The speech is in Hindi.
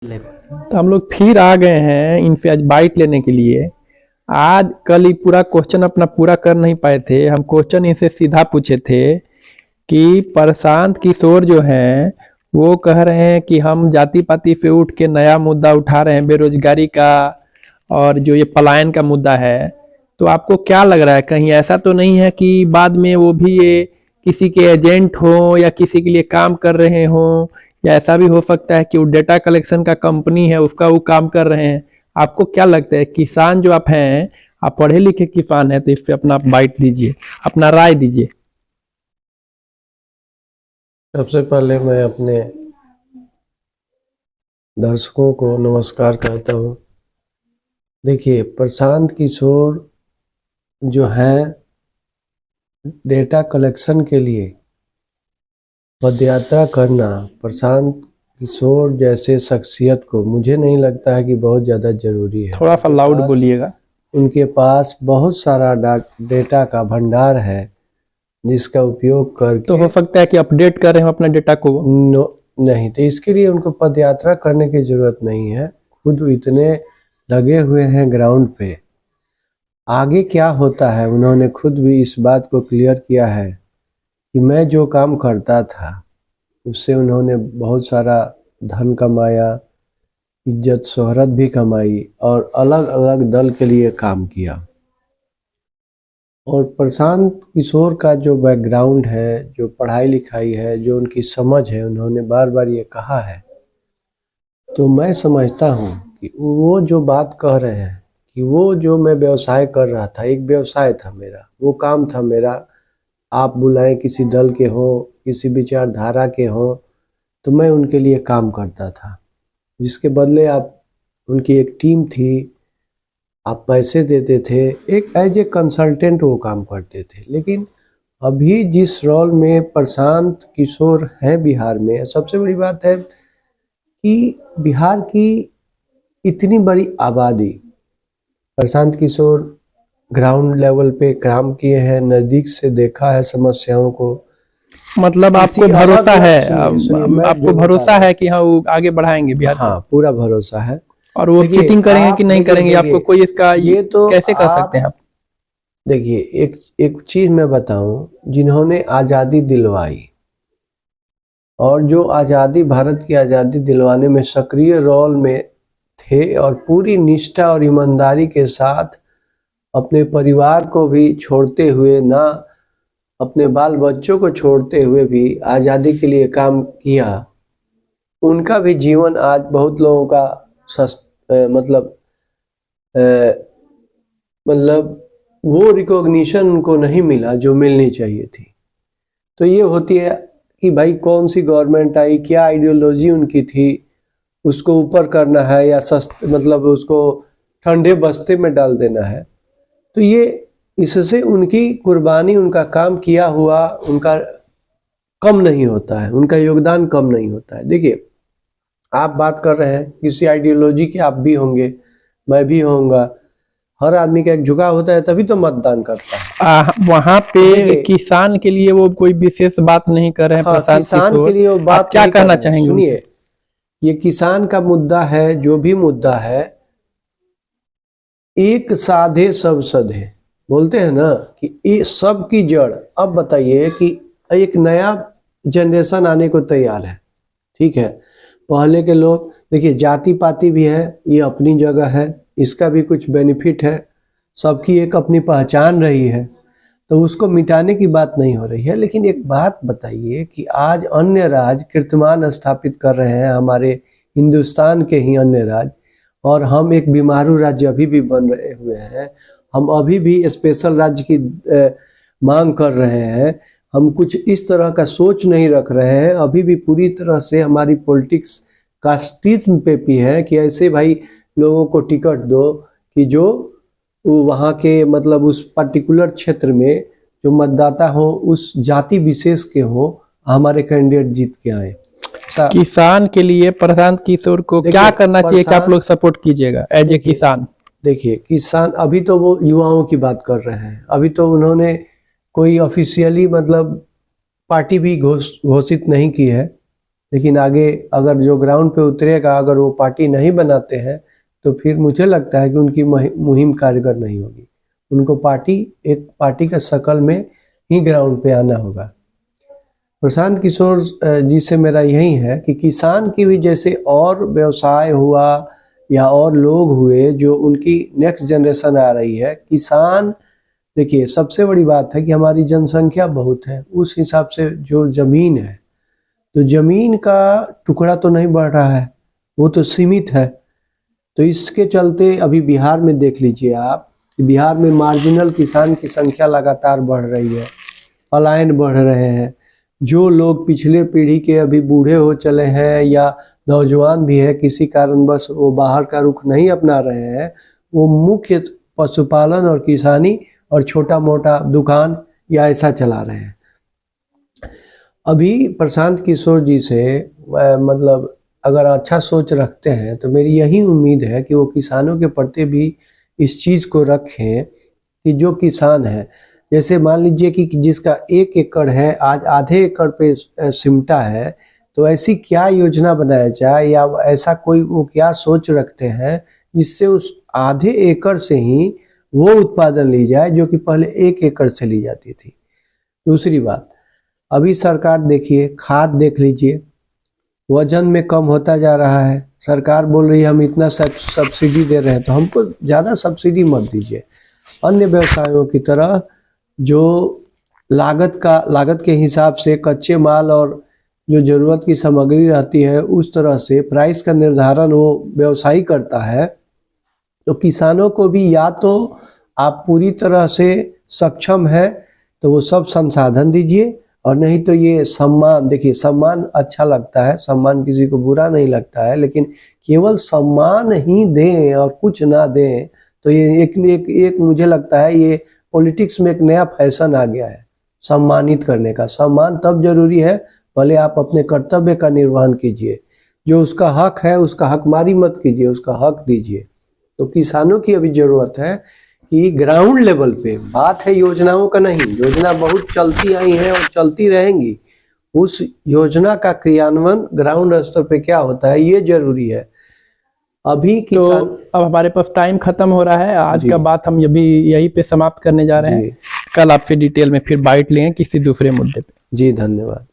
तो हम लोग फिर आ गए हैं इनसे आज बाइट लेने के लिए। आज कल ही पूरा क्वेश्चन अपना पूरा कर नहीं पाए थे। हम क्वेश्चन इनसे सीधा पूछे थे कि प्रशांत किशोर जो हैं वो कह रहे हैं कि हम जाति पाति से उठ के नया मुद्दा उठा रहे हैं, बेरोजगारी का और जो ये पलायन का मुद्दा है। तो आपको क्या लग रहा है, कहीं ऐसा तो नहीं है कि बाद में वो भी ये किसी के एजेंट हो या किसी के लिए काम कर रहे हो, या ऐसा भी हो सकता है कि वो डेटा कलेक्शन का कंपनी है उसका वो काम कर रहे हैं। आपको क्या लगता है, किसान जो आप हैं, आप पढ़े लिखे किसान हैं, तो इस पे अपना बाइट दीजिए, अपना राय दीजिए। सबसे पहले मैं अपने दर्शकों को नमस्कार कहता हूँ। देखिए, प्रशांत किशोर जो हैं डेटा कलेक्शन के लिए पदयात्रा करना, प्रशांत किशोर जैसे शख्सियत को मुझे नहीं लगता है कि बहुत ज़्यादा ज़रूरी है। थोड़ा सा लाउड बोलिएगा। उनके पास बहुत सारा डेटा का भंडार है जिसका उपयोग करके तो हो सकता है कि अपडेट कर रहे हो अपना डेटा को। नहीं, तो इसके लिए उनको पदयात्रा करने की जरूरत नहीं है। खुद इतने लगे हुए हैं ग्राउंड पे। आगे क्या होता है उन्होंने खुद भी इस बात को क्लियर किया है कि मैं जो काम करता था उससे उन्होंने बहुत सारा धन कमाया, इज्जत शोहरत भी कमाई और अलग अलग दल के लिए काम किया। और प्रशांत किशोर का जो बैकग्राउंड है, जो पढ़ाई लिखाई है, जो उनकी समझ है, उन्होंने बार बार ये कहा है। तो मैं समझता हूँ कि वो जो बात कह रहे हैं कि वो जो मैं व्यवसाय कर रहा था, एक व्यवसाय था मेरा, वो काम था मेरा। आप बुलाएं किसी दल के हो, किसी विचारधारा के हो, तो मैं उनके लिए काम करता था। जिसके बदले आप उनकी एक टीम थी, आप पैसे देते थे, एक एज ए कंसल्टेंट वो काम करते थे। लेकिन अभी जिस रोल में प्रशांत किशोर हैं बिहार में, सबसे बड़ी बात है कि बिहार की इतनी बड़ी आबादी, प्रशांत किशोर ग्राउंड लेवल पे काम किए हैं, नज़दीक से देखा है समस्याओं को। मतलब आपको भरोसा है, आपको भरोसा है कि हाँ वो आगे बढ़ाएंगे बिहार को? हाँ, पूरा भरोसा है। और वो चीटिंग करेंगे कि नहीं करेंगे, आपको कोई इसका ये तो कैसे कर सकते हैं आप? देखिए, एक चीज मैं बताऊं, जिन्होंने आज़ादी दिलवाई और जो आज़ादी, भारत की आज़ादी दिलवाने में सक्रिय रोल में थे और पूरी निष्ठा और ईमानदारी के साथ अपने परिवार को भी छोड़ते हुए, ना अपने बाल बच्चों को छोड़ते हुए भी आज़ादी के लिए काम किया, उनका भी जीवन आज बहुत लोगों का मतलब वो रिकॉग्निशन उनको नहीं मिला जो मिलनी चाहिए थी। तो ये होती है कि भाई कौन सी गवर्नमेंट आई, क्या आइडियोलॉजी उनकी थी, उसको ऊपर करना है या मतलब उसको ठंडे बस्ते में डाल देना है। तो ये इससे उनकी कुर्बानी, उनका काम किया हुआ उनका कम नहीं होता है, उनका योगदान कम नहीं होता है। देखिए, आप बात कर रहे हैं किसी आइडियोलॉजी के, आप भी होंगे, मैं भी होऊंगा। हर आदमी का एक झुकाव होता है, तभी तो मतदान करता है। वहां पे किसान के लिए वो कोई विशेष बात नहीं कर रहे हैं। हाँ, किसान के लिए वो बात आप क्या कहना चाहेंगे? सुनिए, ये किसान का मुद्दा है, जो भी मुद्दा है, एक साधे सब सधे बोलते हैं ना कि ये सब की जड़। अब बताइए कि एक नया जनरेशन आने को तैयार है, ठीक है। पहले के लोग, देखिए जाति पाति भी है, ये अपनी जगह है, इसका भी कुछ बेनिफिट है, सबकी एक अपनी पहचान रही है, तो उसको मिटाने की बात नहीं हो रही है। लेकिन एक बात बताइए कि आज अन्य राज्य कीर्तिमान स्थापित कर रहे हैं, हमारे हिंदुस्तान के ही अन्य राज्य, और हम एक बीमारू राज्य अभी भी बन रहे हुए हैं। हम अभी भी स्पेशल राज्य की मांग कर रहे हैं। हम कुछ इस तरह का सोच नहीं रख रहे हैं। अभी भी पूरी तरह से हमारी पॉलिटिक्स कास्टिज्म पे भी है कि ऐसे भाई लोगों को टिकट दो कि जो वहाँ के मतलब उस पर्टिकुलर क्षेत्र में जो मतदाता हो उस जाति विशेष के हो, हमारे कैंडिडेट जीत के आए। किसान के लिए प्रशांत किशोर को क्या करना चाहिए कि आप लोग सपोर्ट कीजिएगा एज ए किसान? देखिए, किसान अभी तो वो युवाओं की बात कर रहे हैं। अभी तो उन्होंने कोई ऑफिशियली मतलब पार्टी भी घोषित नहीं की है। लेकिन आगे अगर जो ग्राउंड पे उतरेगा, अगर वो पार्टी नहीं बनाते हैं तो फिर मुझे लगता है कि उनकी मुहिम कारगर नहीं होगी। उनको एक पार्टी का शक्ल में ही ग्राउंड पे आना होगा। प्रशांत किशोर जी से मेरा यही है कि किसान की भी जैसे और व्यवसाय हुआ या और लोग हुए जो उनकी नेक्स्ट जनरेशन आ रही है, किसान देखिए सबसे बड़ी बात है कि हमारी जनसंख्या बहुत है, उस हिसाब से जो जमीन है तो जमीन का टुकड़ा तो नहीं बढ़ रहा है, वो तो सीमित है। तो इसके चलते अभी बिहार में देख लीजिए आप, बिहार में मार्जिनल किसान की संख्या लगातार बढ़ रही है, पलायन बढ़ रहे हैं। जो लोग पिछले पीढ़ी के अभी बूढ़े हो चले हैं या नौजवान भी है, किसी कारणवश वो बाहर का रुख नहीं अपना रहे हैं, वो मुख्य पशुपालन और किसानी और छोटा मोटा दुकान या ऐसा चला रहे हैं। अभी प्रशांत किशोर जी से मतलब अगर अच्छा सोच रखते हैं तो मेरी यही उम्मीद है कि वो किसानों के प्रति भी इस चीज़ को रखें कि जो किसान है, जैसे मान लीजिए कि जिसका 1 एकड़ है आज आधे एकड़ पे सिमटा है, तो ऐसी क्या योजना बनाया जाए या ऐसा कोई वो क्या सोच रखते हैं जिससे उस आधे एकड़ से ही वो उत्पादन ली जाए जो कि पहले 1 एकड़ से ली जाती थी। दूसरी बात, अभी सरकार देखिए, खाद देख लीजिए, वजन में कम होता जा रहा है। सरकार बोल रही है हम इतना सब्सिडी दे रहे हैं, तो हमको ज़्यादा सब्सिडी मत दीजिए। अन्य व्यवसायों की तरह जो लागत के हिसाब से कच्चे माल और जो ज़रूरत की सामग्री रहती है उस तरह से प्राइस का निर्धारण वो व्यवसायी करता है। तो किसानों को भी या तो आप पूरी तरह से सक्षम है तो वो सब संसाधन दीजिए, और नहीं तो ये सम्मान, देखिए सम्मान अच्छा लगता है, सम्मान किसी को बुरा नहीं लगता है, लेकिन केवल सम्मान ही दें और कुछ ना दें तो ये एक मुझे लगता है ये पॉलिटिक्स में एक नया फैशन आ गया है सम्मानित करने का। सम्मान तब जरूरी है भले आप अपने कर्तव्य का निर्वहन कीजिए, जो उसका हक है उसका हक मारी मत कीजिए, उसका हक दीजिए। तो किसानों की अभी जरूरत है कि ग्राउंड लेवल पे बात है योजनाओं का नहीं, योजना बहुत चलती आई है और चलती रहेंगी, उस योजना का क्रियान्वयन ग्राउंड स्तर पे क्या होता है ये जरूरी है। अभी किसान अब हमारे पास टाइम खत्म हो रहा है, आज का बात हम अभी यहीं पे समाप्त करने जा रहे हैं। कल आपसे डिटेल में फिर बाइट लेंगे किसी दूसरे मुद्दे पे। जी धन्यवाद।